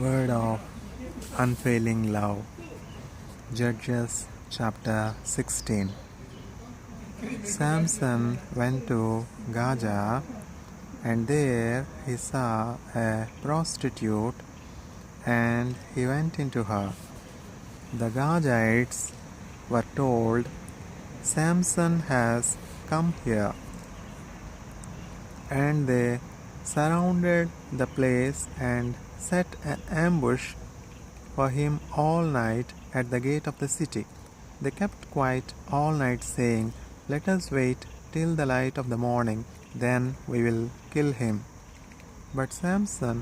Word of unfailing love. Judges chapter 16. Samson went to Gaza, and there he saw a prostitute, and he went into her. The Gazites were told, "Samson has come here," and they surrounded the place and set an ambush for him all night at the gate of the city. They kept quiet all night, saying, "Let us wait till the light of the morning, then we will kill him." But Samson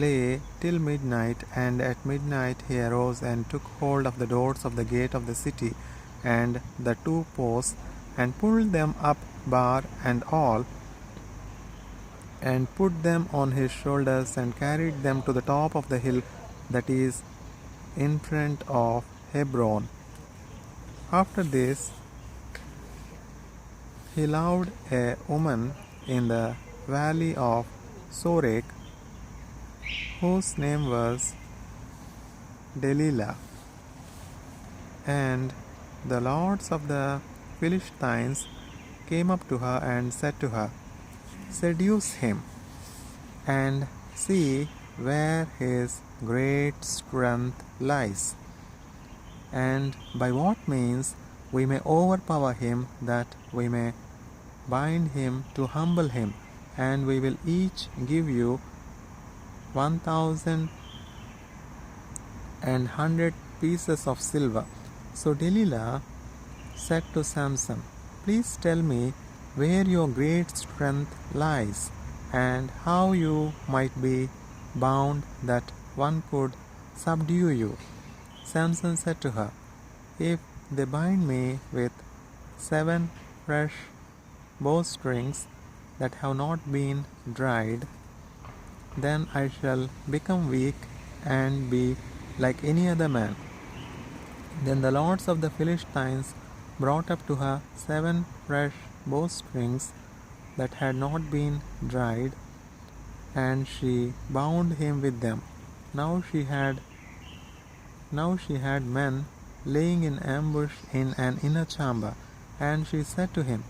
lay till midnight, and at midnight he arose and took hold of the doors of the gate of the city and the two posts, and pulled them up, bar and all, and put them on his shoulders, and carried them to the top of the hill that is in front of Hebron. After this, he loved a woman in the valley of Sorek, whose name was Delilah. And the lords of the Philistines came up to her and said to her, "Seduce him, and see where his great strength lies, and by what means we may overpower him, that we may bind him to humble him, and we will each give you 1,100 pieces of silver." So Delilah said to Samson, "Please tell me where your great strength lies, and how you might be bound that one could subdue you." Samson said to her, "If they bind me with 7 fresh bowstrings that have not been dried, then I shall become weak and be like any other man." Then the lords of the Philistines brought up to her 7 fresh bowstrings that had not been dried, and she bound him with them. Now she had men laying in ambush in an inner chamber, and she said to him,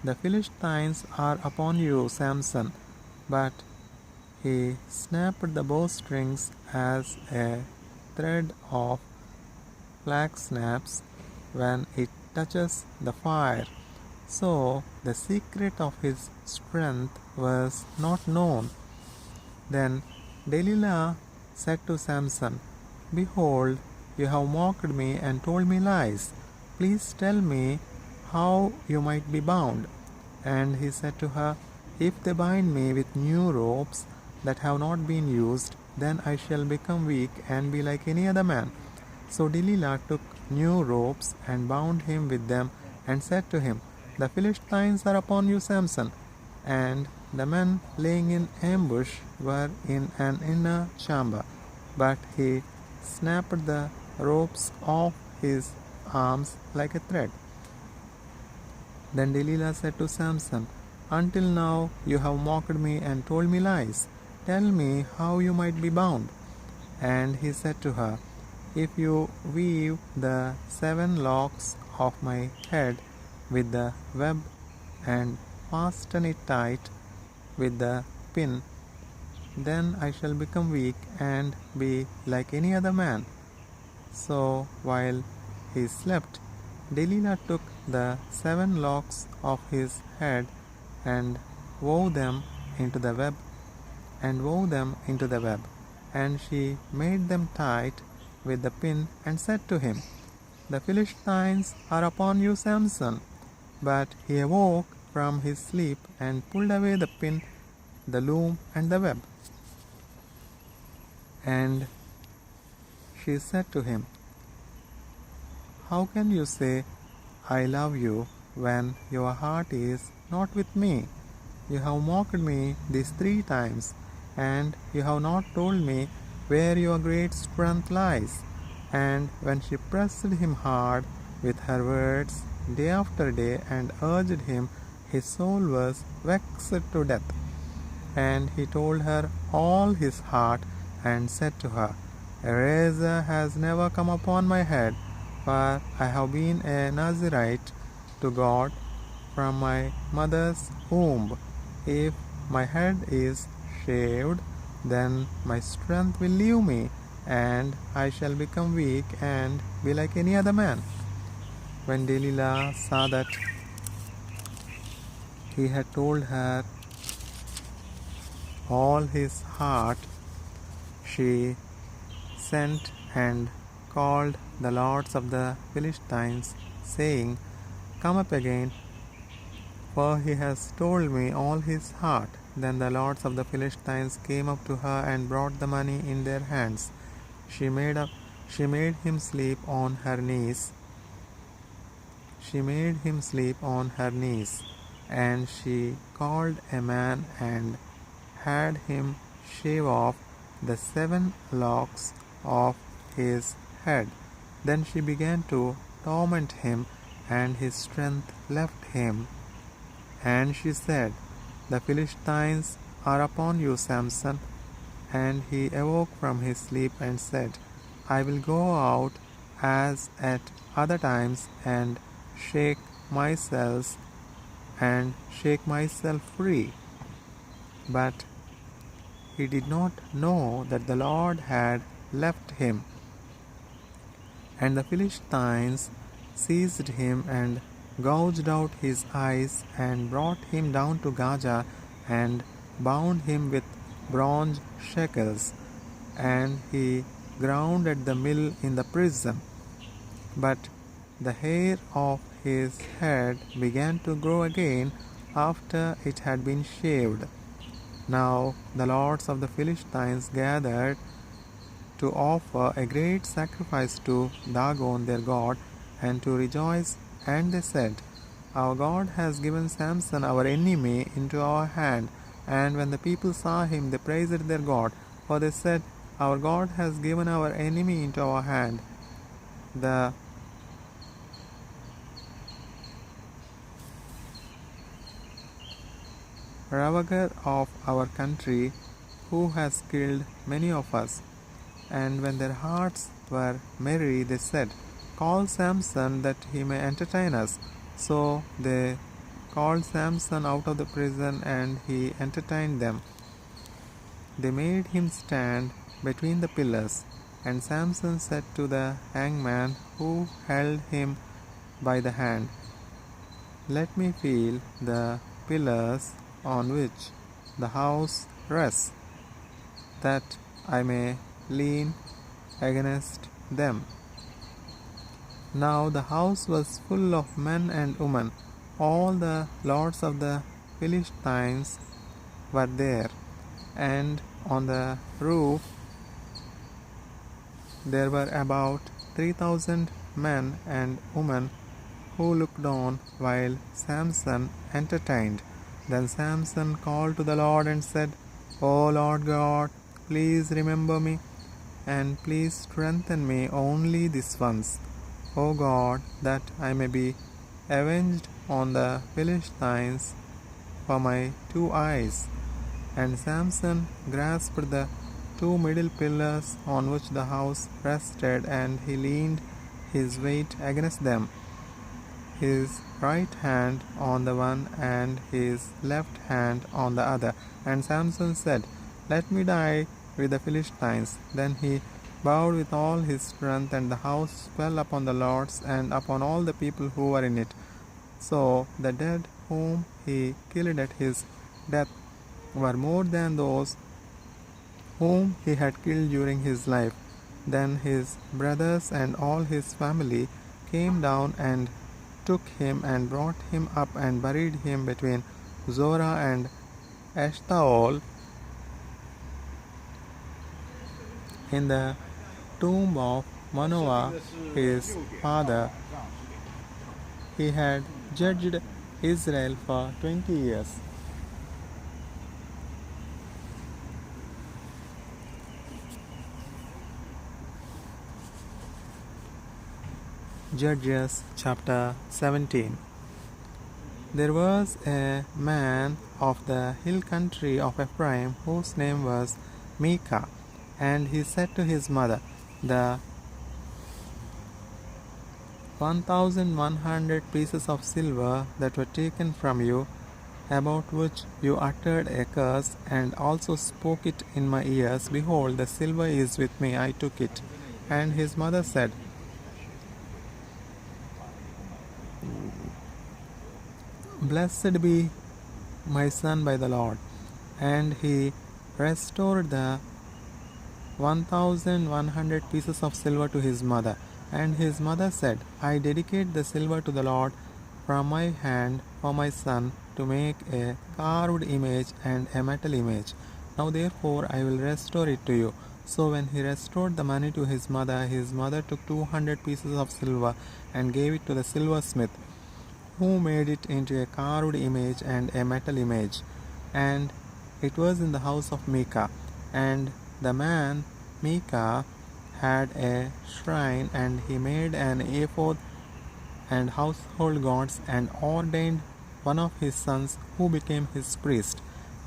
"The Philistines are upon you, Samson." But he snapped the bowstrings as a thread of flax snaps when it touches the fire. So the secret of his strength was not known. Then Delilah said to Samson, "Behold, you have mocked me and told me lies. Please tell me how you might be bound." And he said to her, "If they bind me with new ropes that have not been used, then I shall become weak and be like any other man." So Delilah took new ropes and bound him with them, and said to him, "The Philistines are upon you, Samson." And the men laying in ambush were in an inner chamber, but he snapped the ropes off his arms like a thread. Then Delilah said to Samson, "Until now you have mocked me and told me lies. Tell me how you might be bound." And he said to her, "If you weave the 7 locks of my head with the web and fasten it tight with the pin, then I shall become weak and be like any other man." So while he slept, Delilah took the 7 locks of his head and wove them into the web, and she made them tight with the pin, and said to him, "The Philistines are upon you, Samson." But he awoke from his sleep and pulled away the pin, the loom, and the web. And she said to him, "How can you say, 'I love you,' when your heart is not with me? You have mocked me these 3 times, and you have not told me where your great strength lies." And when she pressed him hard with her words day after day and urged him, his soul was vexed to death. And he told her all his heart, and said to her, A razor has never come upon my head, for I have been a Nazirite to God from my mother's womb. If my head is shaved, then my strength will leave me, and I shall become weak and be like any other man. When Delilah saw that he had told her all his heart, she sent and called the lords of the Philistines, saying, Come up again, for he has told me all his heart. Then the lords of the Philistines came up to her and brought the money in their hands. She made him sleep on her knees. She made him sleep on her knees, and she called a man and had him shave off the 7 locks of his head. Then she began to torment him, and his strength left him. And she said, The Philistines are upon you, Samson. And he awoke from his sleep and said, I will go out as at other times and shake myself free. But he did not know that the Lord had left him. And the Philistines seized him and gouged out his eyes and brought him down to Gaza and bound him with bronze shackles. And he ground at the mill in the prison. But the hair of his head began to grow again after it had been shaved. Now the lords of the Philistines gathered to offer a great sacrifice to Dagon their god, and to rejoice, and they said, Our God has given Samson our enemy into our hand. And when the people saw him, they praised their God, for they said, Our God has given our enemy into our hand, the ravager of our country, who has killed many of us. And when their hearts were merry, they said, Call Samson, that he may entertain us. So they called Samson out of the prison, and he entertained them. They made him stand between the pillars. And Samson said to the hangman who held him by the hand, Let me feel the pillars on which the house rests, that I may lean against them. Now the house was full of men and women. All the lords of the Philistines were there, and on the roof there were about 3,000 men and women who looked on while Samson entertained. Then Samson called to the Lord and said, O Lord God, please remember me, and please strengthen me only this once, O God, that I may be avenged on the Philistines for my 2 eyes. And Samson grasped the 2 middle pillars on which the house rested, and he leaned his weight against them, his right hand on the one and his left hand on the other. And Samson said, Let me die with the Philistines. Then he bowed with all his strength, and the house fell upon the lords and upon all the people who were in it. So the dead whom he killed at his death were more than those whom he had killed during his life. Then his brothers and all his family came down and took him and brought him up and buried him between Zorah and Eshtaol in the tomb of Manoah his father. He had judged Israel for 20 years. Judges chapter 17. There was a man of the hill country of Ephraim whose name was Micah. And he said to his mother, "The 1,100 pieces of silver that were taken from you, about which you uttered a curse, and also spoke it in my ears, behold, the silver is with me, I took it." And his mother said, "Blessed be my son by the Lord." And he restored the 1,100 pieces of silver to his mother. And his mother said, "I dedicate the silver to the Lord from my hand for my son to make a carved image and a metal image. Now therefore I will restore it to you." So when he restored the money to his mother took 200 pieces of silver and gave it to the silversmith, who made it into a carved image and a metal image. And it was in the house of Micah. And the man Micah had a shrine, and he made an ephod and household gods, and ordained one of his sons, who became his priest.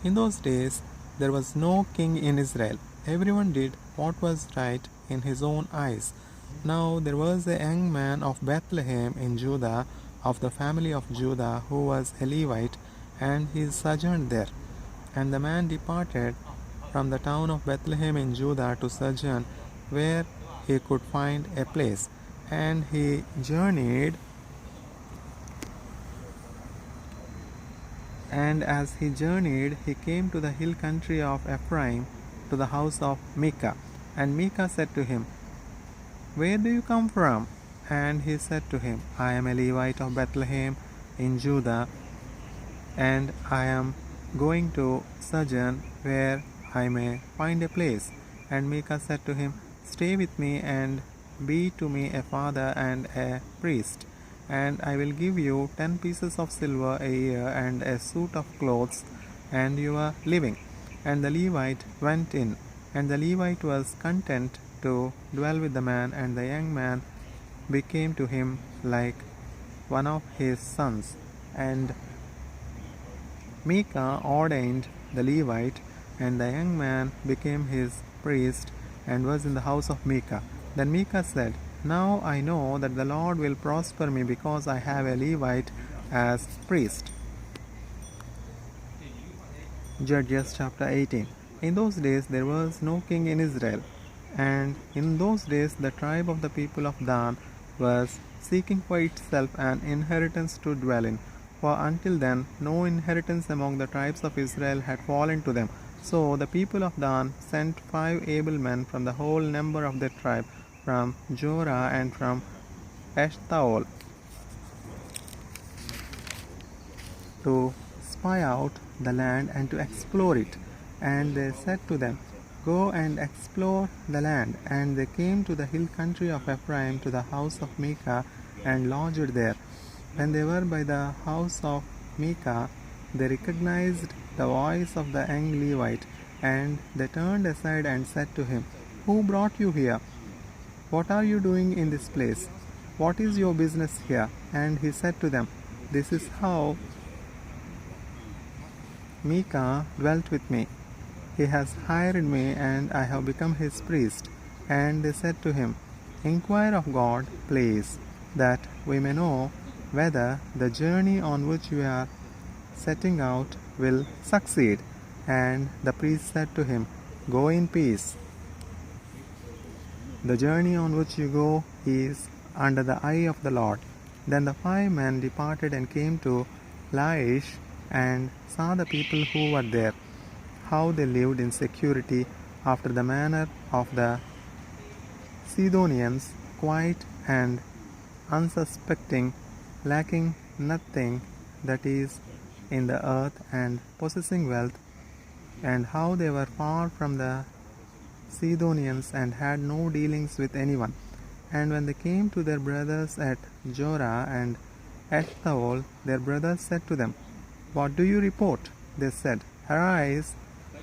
In those days there was no king in Israel. Everyone did what was right in his own eyes. Now there was a young man of Bethlehem in Judah, of the family of Judah, who was a Levite, and he sojourned there. And the man departed from the town of Bethlehem in Judah to sojourn where he could find a place. And he journeyed, and as he journeyed, he came to the hill country of Ephraim, to the house of Micah. And Micah said to him, "Where do you come from?" And he said to him, "I am a Levite of Bethlehem in Judah, and I am going to sojourn where I may find a place." And Micah said to him, "Stay with me and be to me a father and a priest, and I will give you 10 pieces of silver a year and a suit of clothes, and you are living." And the Levite went in, and the Levite was content to dwell with the man, and the young man became to him like one of his sons. And Micah ordained the Levite, and the young man became his priest, and was in the house of Micah. Then Micah said, "Now I know that the Lord will prosper me, because I have a Levite as priest." Judges chapter 18. In those days there was no king in Israel, and in those days the tribe of the people of Dan was seeking for itself an inheritance to dwell in, for until then no inheritance among the tribes of Israel had fallen to them. So the people of Dan sent 5 able men from the whole number of their tribe, from Jorah and from Eshtaol, to spy out the land and to explore it. And they said to them, "Go and explore the land." And they came to the hill country of Ephraim, to the house of Micah, and lodged there. When they were by the house of Micah, they recognized the voice of the young Levite, and they turned aside and said to him, "Who brought you here? What are you doing in this place? What is your business here?" And he said to them, "This is how Micah dwelt with me. He has hired me, and I have become his priest." And they said to him, "Inquire of God, please, that we may know whether the journey on which we are setting out will succeed." And the priest said to him, "Go in peace. The journey on which you go is under the eye of the Lord." Then the 5 men departed and came to Laish, and saw the people who were there, how they lived in security after the manner of the Sidonians, quiet and unsuspecting, lacking nothing that is in the earth, and possessing wealth, and how they were far from the Sidonians, and had no dealings with anyone. And when they came to their brothers at Jorah and Eshtaol, their brothers said to them, "What do you report?" They said, "Arise,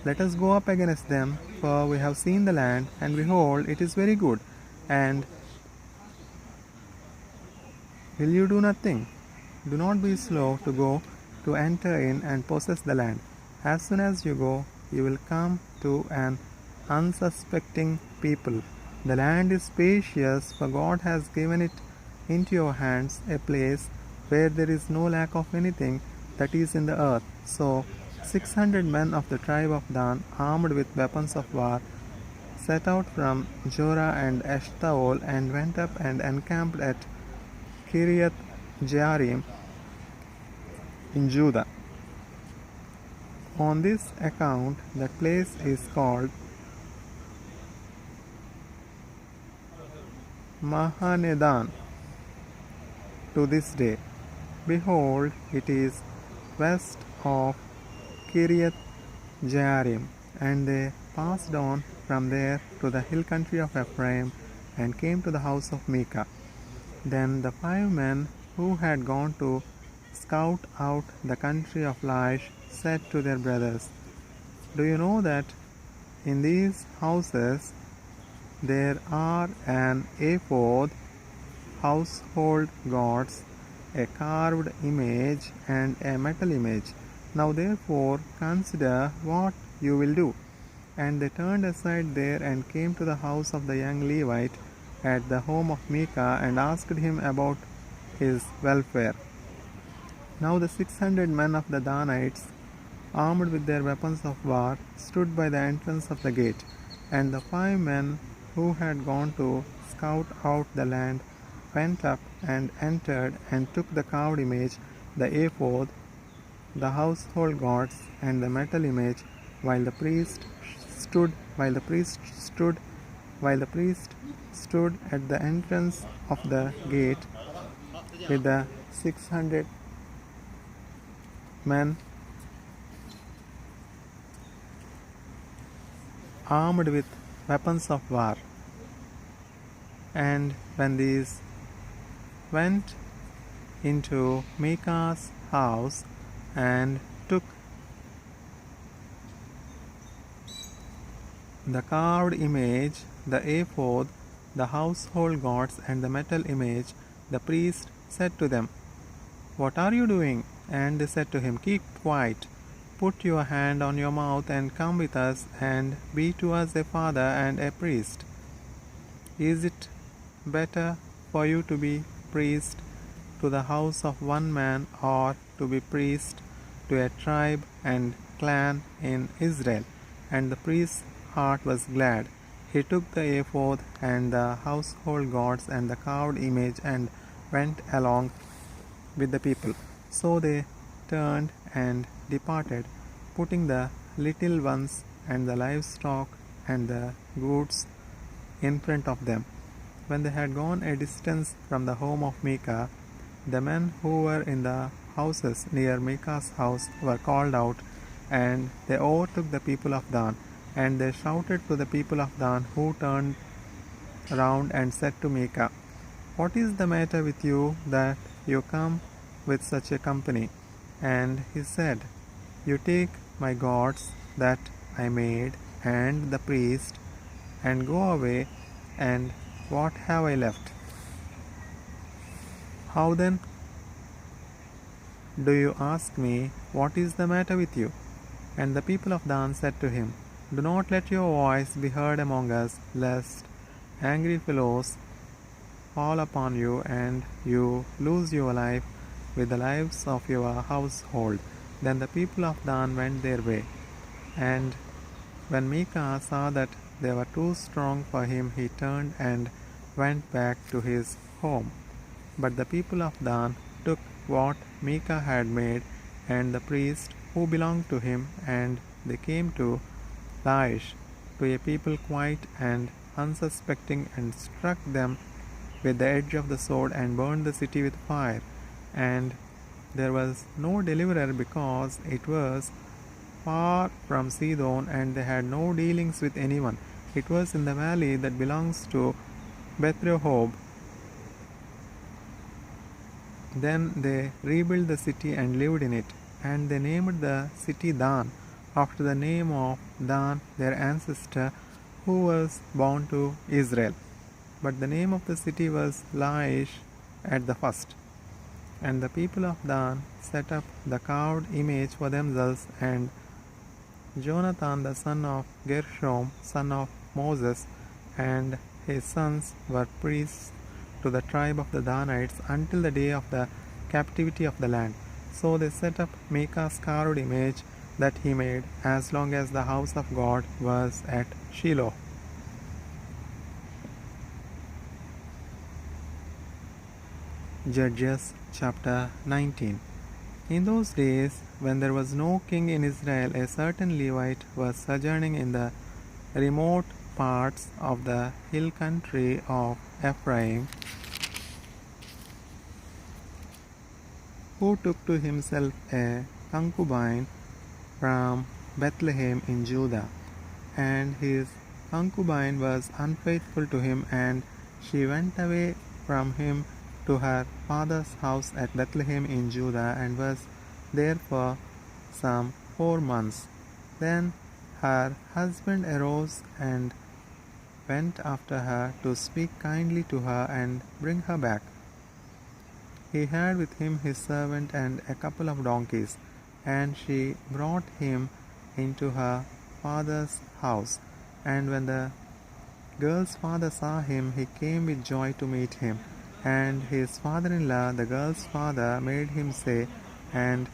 let us go up against them, for we have seen the land, and behold, it is very good. And will you do nothing? Do not be slow to go to enter in and possess the land. As soon as you go, you will come to an unsuspecting people. The land is spacious, for God has given it into your hands, a place where there is no lack of anything that is in the earth. So 600 men of the tribe of Dan, armed with weapons of war, set out from Jorah and Eshtaol and went up and encamped at Kiriath Jearim in Judah. On this account, that place is called Mahanedan to this day. Behold, it is west of Kiriath Jearim. And they passed on from there to the hill country of Ephraim and came to the house of Micah. Then the 5 men who had gone to scout out the country of Laish said to their brothers, Do you know that in these houses there are an ephod, household gods, a carved image, and a metal image? Now therefore consider what you will do. And they turned aside there and came to the house of the young Levite at the home of Micah and asked him about his welfare. Now the 600 men of the Danites, armed with their weapons of war, stood by the entrance of the gate. And the 5 men who had gone to scout out the land went up and entered and took the carved image, the ephod, the household gods, and the metal image, while the priest stood at the entrance of the gate with the 600 men armed with weapons of war. And when these went into Micah's house and took the carved image, the ephod, the household gods, and the metal image, the priest said to them, What are you doing? And they said to him, Keep quiet. Put your hand on your mouth and come with us and be to us a father and a priest. Is it better for you to be priest to the house of one man or to be priest to a tribe and clan in Israel? And the priest's heart was glad. He took the ephod and the household gods and the carved image and went along with the people. So they turned and departed, putting the little ones and the livestock and the goods in front of them. When they had gone a distance from the home of Micah, the men who were in the houses near Micah's house were called out, and they overtook the people of Dan. And they shouted to the people of Dan, who turned round and said to Micah, What is the matter with you that you come with such a company? And he said, You take my gods that I made and the priest, and go away, and what have I left? How then do you ask me, What is the matter with you? And the people of Dan said to him, Do not let your voice be heard among us, lest angry fellows fall upon you, and you lose your life with the lives of your household. Then the people of Dan went their way. And when Micah saw that they were too strong for him, he turned and went back to his home. But the people of Dan took what Micah had made, and the priest who belonged to him, and they came to Laish, to a people quiet and unsuspecting, and struck them with the edge of the sword, and burned the city with fire. And there was no deliverer, because it was far from Sidon, and they had no dealings with anyone. It was in the valley that belongs to Beth-rehob. Then they rebuilt the city and lived in it, and they named the city Dan, after the name of Dan, their ancestor, who was born to Israel. But the name of the city was Laish at the first. And the people of Dan set up the carved image for themselves, and Jonathan the son of Gershom, son of Moses, and his sons were priests to the tribe of the Danites until the day of the captivity of the land. So they set up Micah's carved image that he made as long as the house of God was at Shiloh. Judges chapter 19. In those days, when there was no king in Israel, a certain Levite was sojourning in the remote parts of the hill country of Ephraim, who took to himself a concubine from Bethlehem in Judah. And his concubine was unfaithful to him, and she went away from him to her father's house at Bethlehem in Judah, and was there for some 4 months. Then her husband arose and went after her to speak kindly to her and bring her back. He had with him his servant and a couple of donkeys, and she brought him into her father's house. And when the girl's father saw him, he came with joy to meet him. And his father-in-law, the girl's father, made him stay, and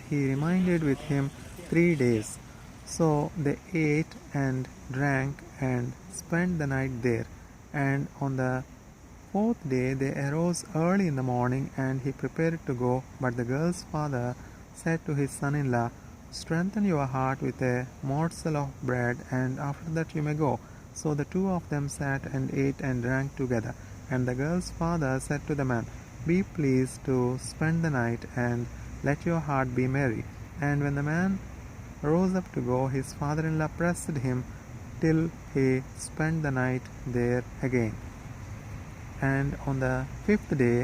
he remained with him 3 days. So they ate and drank and spent the night there. And on the 4th day they arose early in the morning, and he prepared to go. But the girl's father said to his son-in-law, "Strengthen your heart with a morsel of bread, and after that you may go." So the 2 of them sat and ate and drank together. And the girl's father said to the man, "Be pleased to spend the night, and let your heart be merry." And when the man rose up to go, his father-in-law pressed him till he spent the night there again. And on the 5th day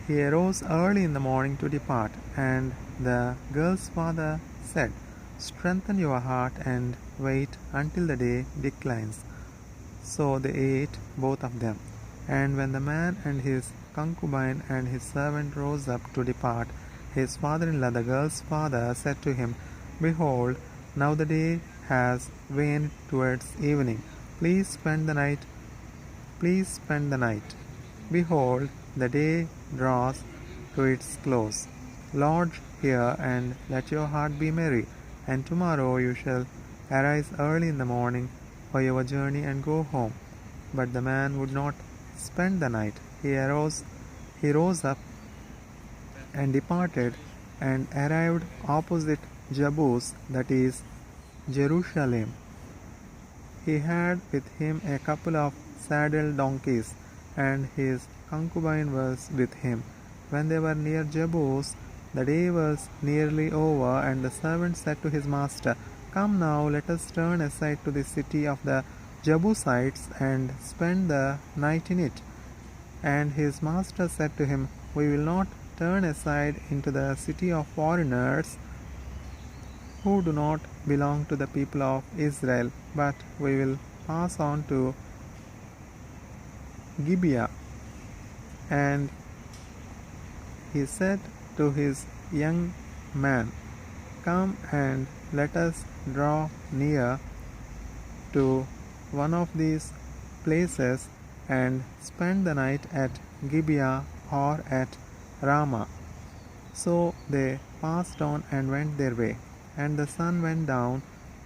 he arose early in the morning to depart. And the girl's father said, "Strengthen your heart and wait until the day declines." So they ate, both of them. And when the man and his concubine and his servant rose up to depart, his father-in-law, the girl's father, said to him, "Behold, now the day has waned towards evening. Please spend the night. Behold, the day draws to its close. Lodge here, and let your heart be merry. And tomorrow you shall arise early in the morning for your journey and go home." But the man would not spend the night. He rose up and departed, and arrived opposite Jebus, that is, Jerusalem. He had with him a couple of saddled donkeys, and his concubine was with him. When they were near Jebus, the day was nearly over, and the servant said to his master, "Come now, let us turn aside to the city of the Jebusites and spend the night in it." And his master said to him, "We will not turn aside into the city of foreigners who do not belong to the people of Israel, but we will pass on to Gibeah." And he said to his young man, "Come and let us draw near to one of these places and spend the night at Gibeah or at Ramah." So they passed on and went their way. And the sun went down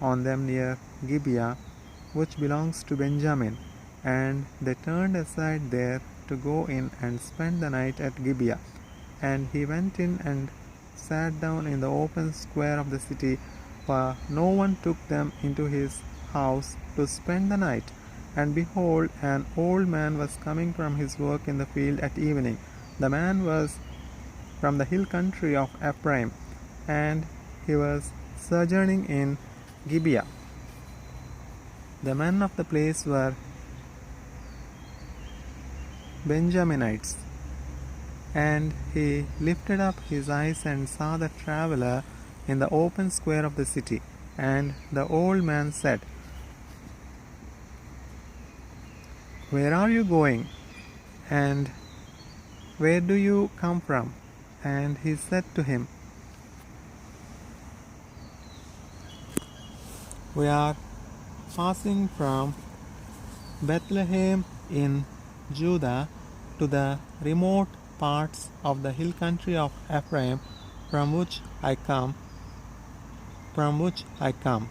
on them near Gibeah, which belongs to Benjamin. And they turned aside there to go in and spend the night at Gibeah. And he went in and sat down in the open square of the city, for no one took them into his house to spend the night. And behold, an old man was coming from his work in the field at evening. The man was from the hill country of Ephraim, and he was sojourning in Gibeah. The men of the place were Benyaminites. And he lifted up his eyes and saw the traveler in the open square of the city. And the old man said, "Where are you going? And where do you come from?" And he said to him, We are passing from Bethlehem in Judah to the remote parts of the hill country of Ephraim from which I come from which I come.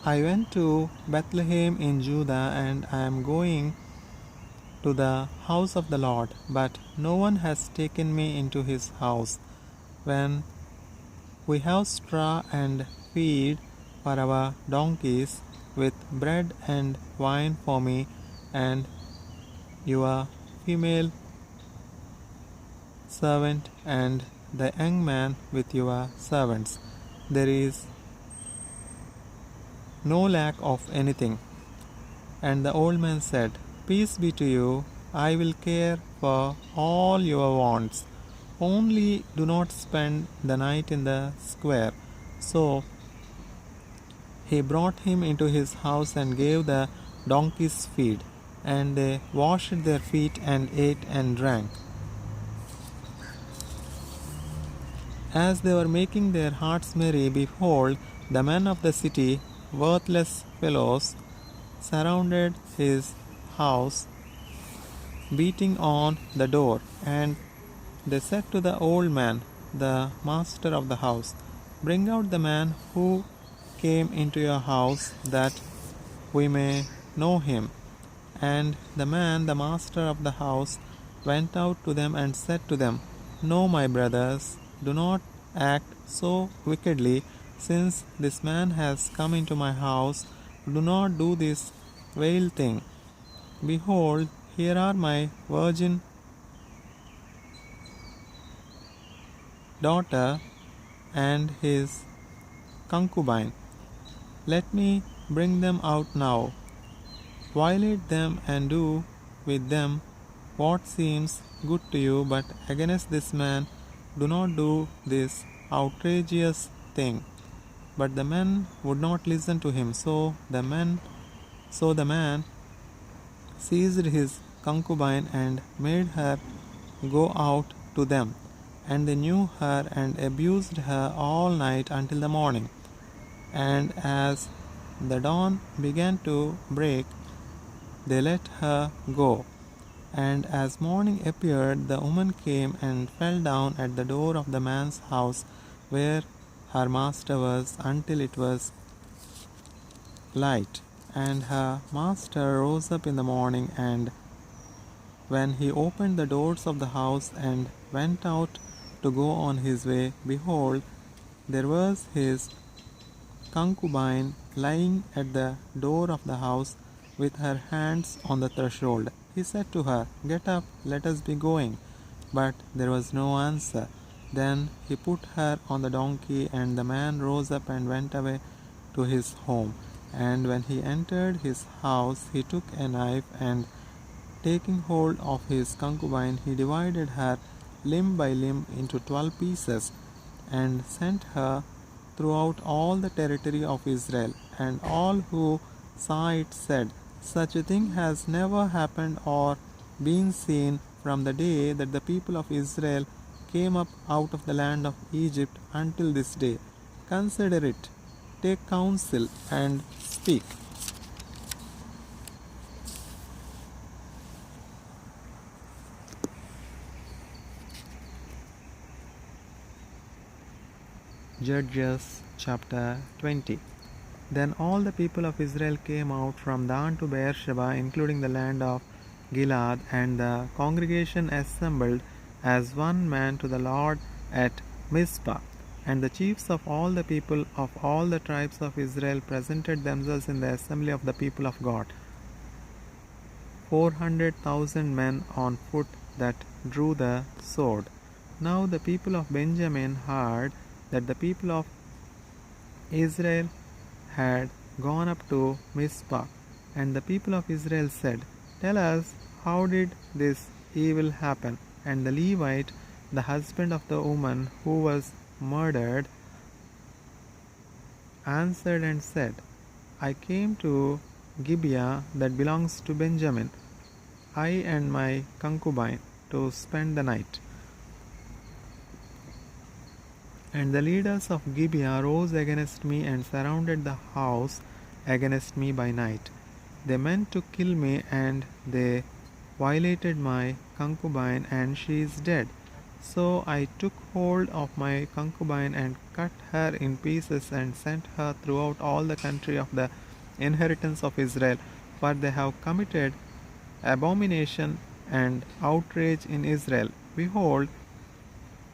I went to Bethlehem in Judah, and I am going to the house of the Lord, but no one has taken me into his house. When we have straw and feed for our donkeys, with bread and wine for me and your female servant and the young man with your servants. There is no lack of anything. And the old man said, Peace be to you, I will care for all your wants. Only do not spend the night in the square. So he brought him into his house and gave the donkeys feed. And they washed their feet and ate and drank. As they were making their hearts merry, behold, the men of the city, worthless fellows, surrounded his house, beating on the door. And they said to the old man, the master of the house, Bring out the man who came into your house, that we may know him. And the man, the master of the house, went out to them and said to them, No, my brothers, do not act so wickedly. Since this man has come into my house, do not do this vile thing. Behold, here are my virgin daughter and his concubine. Let me bring them out now. Violate them and do with them what seems good to you, but against this man do not do this outrageous thing. But the men would not listen to him. So the man seized his concubine and made her go out to them. And they knew her and abused her all night until the morning. And as the dawn began to break, they let her go. And as morning appeared, the woman came and fell down at the door of the man's house where her master was until it was light. And her master rose up in the morning, and when he opened the doors of the house and went out to go on his way, behold, there was his concubine lying at the door of the house with her hands on the threshold. He said to her, Get up, let us be going. But there was no answer. Then he put her on the donkey, and the man rose up and went away to his home. And when he entered his house, he took a knife, and taking hold of his concubine, he divided her limb by limb into 12 pieces, and sent her throughout all the territory of Israel. And all who saw it said, Such a thing has never happened or been seen from the day that the people of Israel came up out of the land of Egypt until this day. Consider it, take counsel, and speak. Judges chapter 20. Then all the people of Israel came out from Dan to Beersheba, including the land of Gilead, and the congregation assembled as one man to the Lord at Mizpah. And the chiefs of all the people of all the tribes of Israel presented themselves in the assembly of the people of God, 400,000 men on foot that drew the sword. Now the people of Benjamin heard that the people of Israel had gone up to Mizpah. And the people of Israel said, Tell us, how did this evil happen? And the Levite, the husband of the woman who was murdered, answered and said, I came to Gibeah that belongs to Benjamin, I and my concubine, to spend the night. And the leaders of Gibeah rose against me and surrounded the house against me by night. They meant to kill me, and they violated my concubine, and she is dead. So I took hold of my concubine and cut her in pieces and sent her throughout all the country of the inheritance of Israel, for they have committed abomination and outrage in Israel. Behold,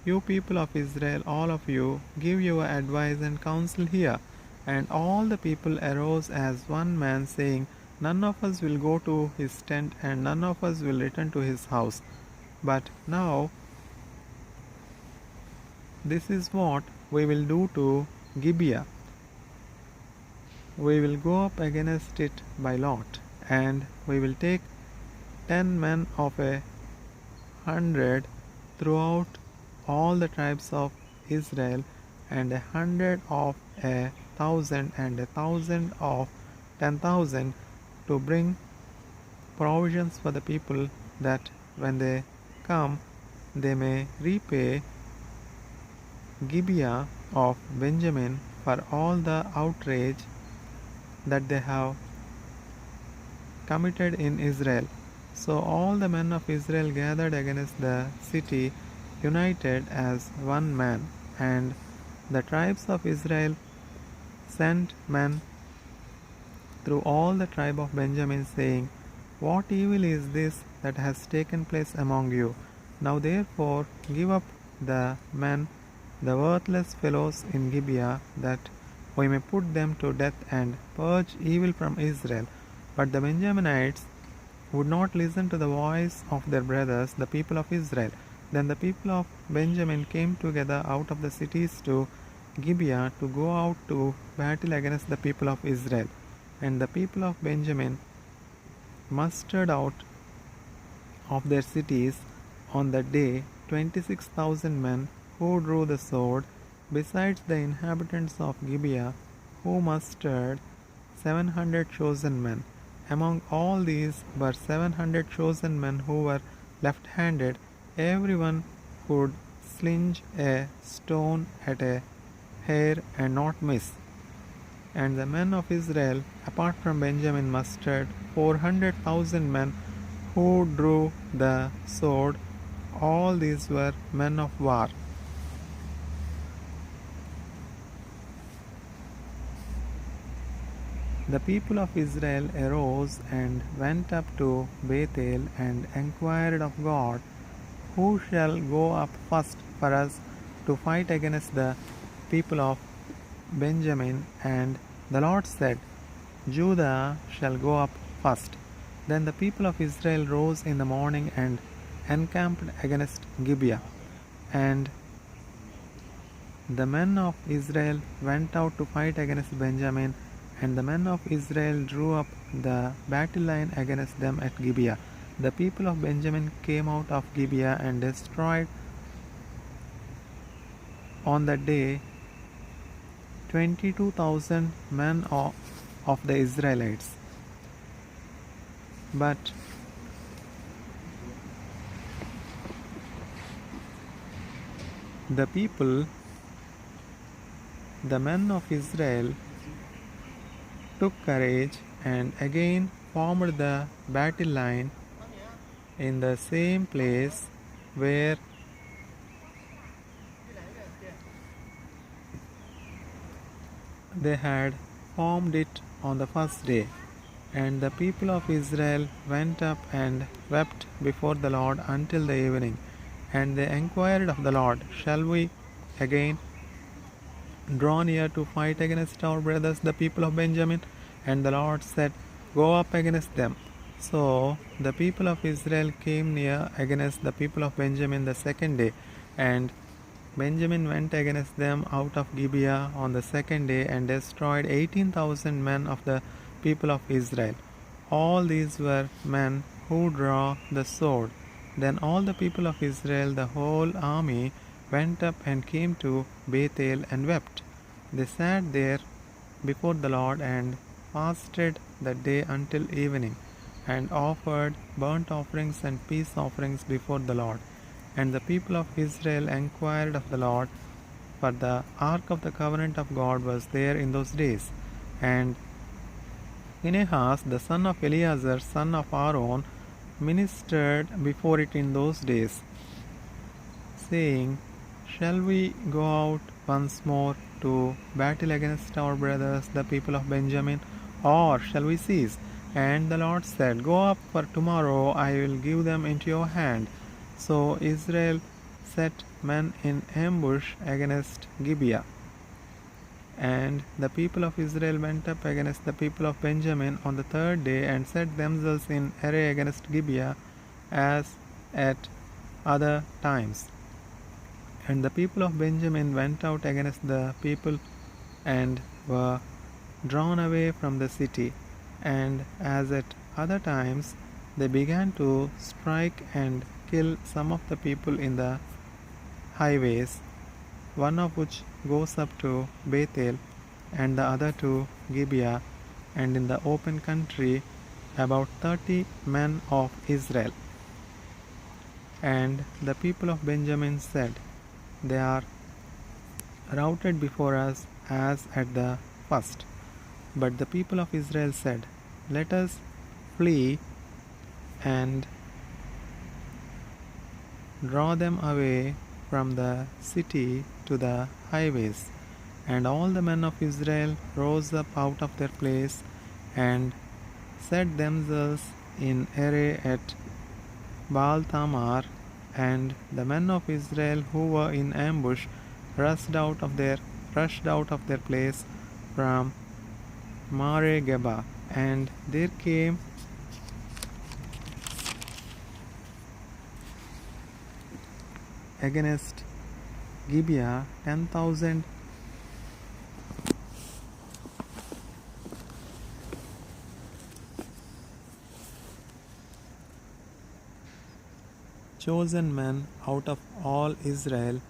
you people of Israel, all of you, give your advice and counsel here. And all the people arose as one man, saying, None of us will go to his tent, and none of us will return to his house. But now, this is what we will do to Gibeah. We will go up against it by lot, and we will take 10 men of 100 throughout all the tribes of Israel, and 100 of 1,000, and 1,000 of 10,000, to bring provisions for the people, that when they come they may repay Gibeah of Benjamin for all the outrage that they have committed in Israel. So all the men of Israel gathered against the city, united as one man. And the tribes of Israel sent men through all the tribe of Benjamin, saying, What evil is this that has taken place among you? Now therefore give up the men, the worthless fellows in Gibeah, that we may put them to death and purge evil from Israel. But the Benyaminites would not listen to the voice of their brothers, the people of Israel. Then the people of Benjamin came together out of the cities to Gibeah to go out to battle against the people of Israel. And the people of Benjamin mustered out of their cities on that day 26,000 men who drew the sword, besides the inhabitants of Gibeah, who mustered 700 chosen men. Among all these were 700 chosen men who were left-handed. Everyone could sling a stone at a hair and not miss. And the men of Israel, apart from Benjamin, mustered 400,000 men who drew the sword. All these were men of war. The people of Israel arose and went up to Bethel and inquired of God, Who shall go up first for us to fight against the people of Benjamin? And the Lord said, Judah shall go up first. Then the people of Israel rose in the morning and encamped against Gibeah. And the men of Israel went out to fight against Benjamin, and the men of Israel drew up the battle line against them at Gibeah. The people of Benjamin came out of Gibeah and destroyed on that day 22,000 men of the Israelites. But the people, the men of Israel, took courage and again formed the battle line in the same place where they had formed it on the first day. And the people of Israel went up and wept before the Lord until the evening. And they inquired of the Lord, Shall we again draw near to fight against our brothers, the people of Benjamin? And the Lord said, Go up against them. So the people of Israel came near against the people of Benjamin the second day, and Benjamin went against them out of Gibeah on the second day and destroyed 18,000 men of the people of Israel. All these were men who draw the sword. Then all the people of Israel, the whole army, went up and came to Bethel and wept. They sat there before the Lord and fasted that day until evening, and offered burnt offerings and peace offerings before the Lord. And the people of Israel inquired of the Lord, for the ark of the covenant of God was there in those days. And Phinehas, the son of Eleazar, son of Aaron, ministered before it in those days, saying, Shall we go out once more to battle against our brothers, the people of Benjamin, or shall we cease? And the Lord said, Go up, for tomorrow I will give them into your hand. So Israel set men in ambush against Gibeah. And the people of Israel went up against the people of Benjamin on the third day and set themselves in array against Gibeah as at other times. And the people of Benjamin went out against the people and were drawn away from the city. And as at other times, they began to strike and kill some of the people in the highways, one of which goes up to Bethel, and the other to Gibeah, and in the open country about 30 men of Israel. And the people of Benjamin said, They are routed before us as at the first. But the people of Israel said, Let us flee and draw them away from the city to the highways. And all the men of Israel rose up out of their place and set themselves in array at Baal Tamar. And the men of Israel who were in ambush rushed out of their place from Mare Geba. And there came against Gibeah 10,000 chosen men out of all Israel,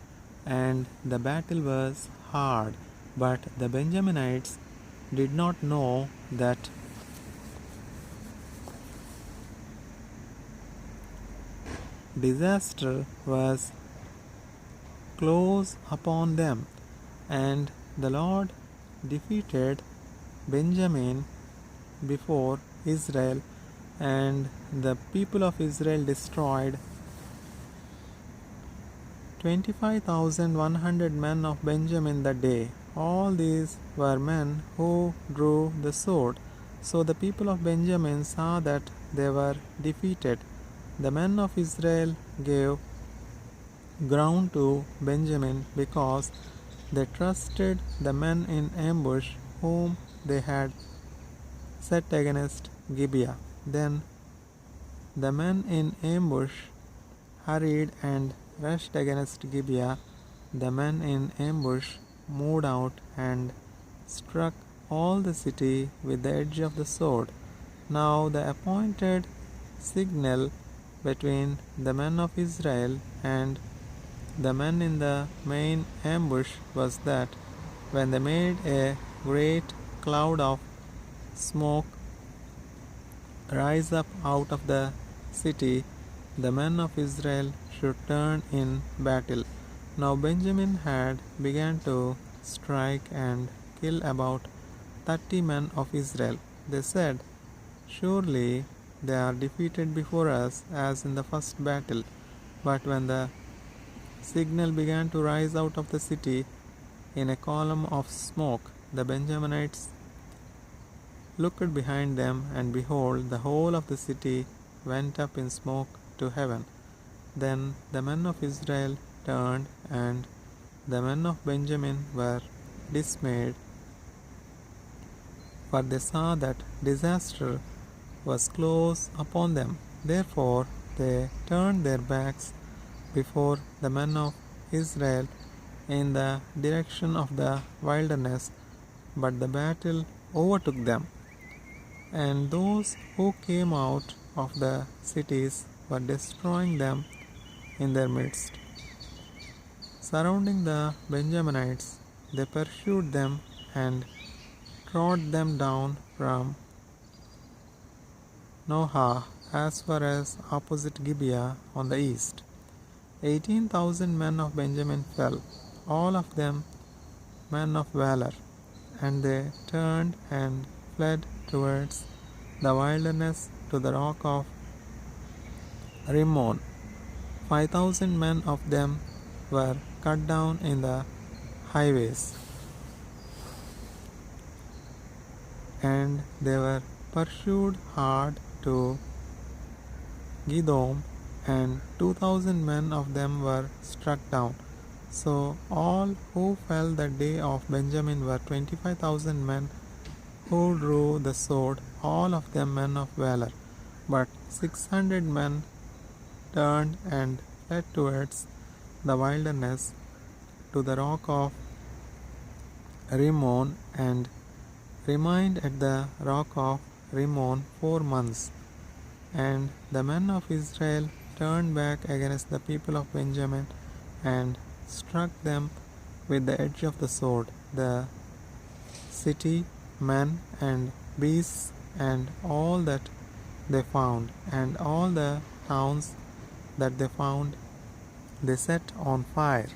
and the battle was hard. But the Benjaminites did not know that disaster was close upon them, and the Lord defeated Benjamin before Israel, and the people of Israel destroyed 25,100 men of Benjamin that day. All these were men who drew the sword. So the people of Benjamin saw that they were defeated. The men of Israel gave ground to Benjamin because they trusted the men in ambush whom they had set against Gibeah. Then the men in ambush hurried and rushed against Gibeah. The men in ambush moved out and struck all the city with the edge of the sword. Now the appointed signal between the men of Israel and the men in the main ambush was that when they made a great cloud of smoke rise up out of the city, the men of Israel should turn in battle. Now Benjamin had begun to strike and kill about 30 men of Israel. They said, Surely they are defeated before us as in the first battle. But when the signal began to rise out of the city in a column of smoke, the Benjaminites looked behind them, and behold, the whole of the city went up in smoke to heaven. Then the men of Israel turned, and the men of Benjamin were dismayed, for they saw that disaster was close upon them. Therefore they turned their backs before the men of Israel in the direction of the wilderness, but the battle overtook them, and those who came out of the cities were destroying them in their midst. Surrounding the Benjaminites, they pursued them and trod them down from Nohah as far as opposite Gibeah on the east. 18,000 men of Benjamin fell. all of them men of valor. And they turned and fled towards the wilderness to the rock of Rimmon. 5,000 men of them were cut down in the highways, and they were pursued hard to Gidom, and 2,000 men of them were struck down. So all who fell that day of Benjamin were 25,000 men who drew the sword, all of them men of valor. But 600 men turned and fled towards the wilderness to the rock of Rimmon, and remained at the rock of Rimmon 4 months. And the men of Israel turned back against the people of Benjamin and struck them with the edge of the sword, the city, men, and beasts, and all that they found, and all the towns that they found, they set on fire.